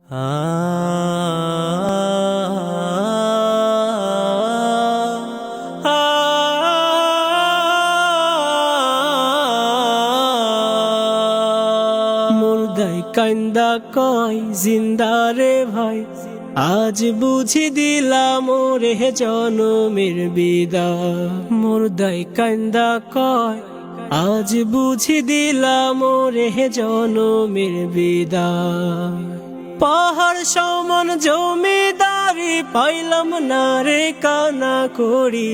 মুর্দাই কান্দা কয় জিন্দা রে ভাই, আজ বুঝি দিলাম ওরে জনমের বিদায়। মুর্দাই কান্দা কয় আজ বুঝি দিলাম ওরে জনমের বিদায়। পাহাড় সমান জমিদারি পাইলাম না রে কানা করি,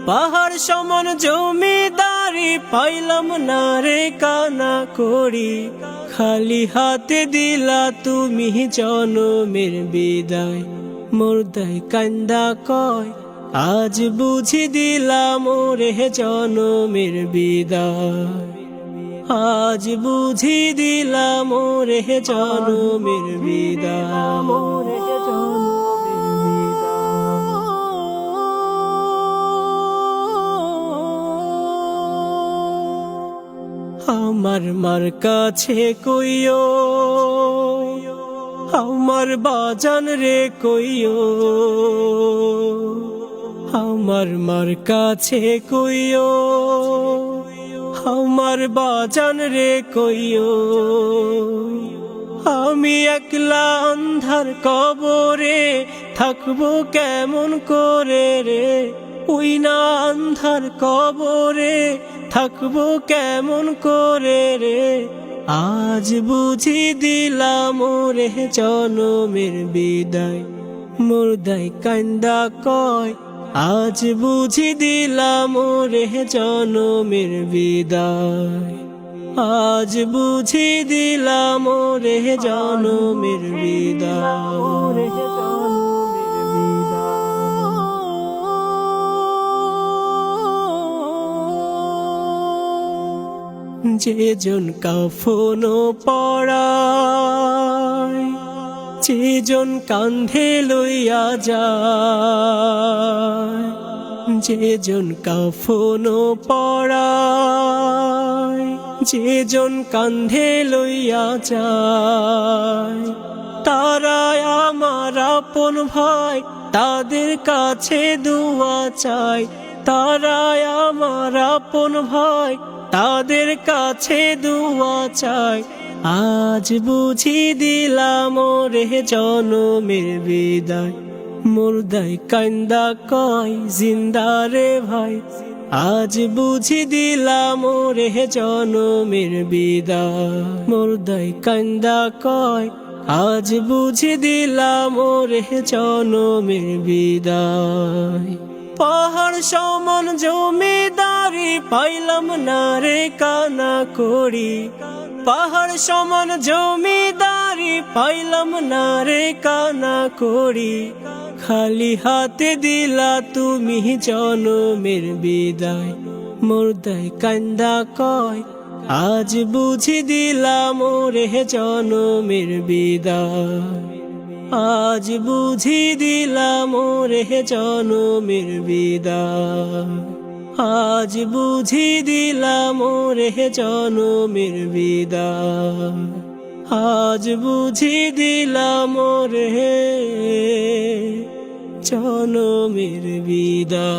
পাহাড় সমান জমিদারি পাইলাম না রে কানা করি। খালি হাতে দিলা তুমি জনমের বিদায়। মুর্দাই কান্দা কয় আজ বুঝি দিলাম ওরে জনমের বিদায়। আজ বুঝি দিলাম ওরে জনমের বিদায়। আমার মার কাছে কইও, আমার বাজান রে কইও, আমার মার কাছে কইও, আমার বাজান রে কইও। আমি একলা আন্ধার কবরে থাকবো কেমন করে রে, ওই না আন্ধার কবরে থাকবো কেমন করে রে। আজ বুঝি দিলাম ওরে জনমের বিদায়। মুর্দাই কান্দা কয় আজ বুঝি দিলাম ওরে জনমের বিদায়। আজ বুঝি দিলাম ওরে জনমের বিদায়। যেজন কাফন পরায়, যেজন কান্ধে লইয়া যায়, যেজন কাফন পরায়, যেজন কান্ধে লইয়া যায়। তারাই আমার আপন ভাই, তাদের কাছে দুয়া চাই। তারাই আমার আপন ভাই, তাদের কাছে দুয়া চাই। আজ বুঝি দিলাম ওরে জনমের বিদায়। মুর্দাই কান্দা কয় জিন্দা রে ভাই, আজ বুঝি দিলাম ওরে জনমের বিদায়। মুর্দাই কান্দা কয় আজ বুঝি দিলাম ওরে জনমের বিদায়। পাহাড় সমান জমিদারি পাইলাম না রে কানা করি, পাহাড় সমান জমিদারি পাইলাম না রে কানা করি। খালি হাতে দিলা তুমি জনমের বিদায়। মুর্দাই কান্দা কয় আজ বুঝি দিলাম ওরে জনমের বিদায়। আজ বুঝি দিলাম ওরে জনমের বিদায়। আজ বুঝি দিলাম ওরে জনমের বিদায়। আজ বুঝি দিলাম ওরে জনমের বিদায়।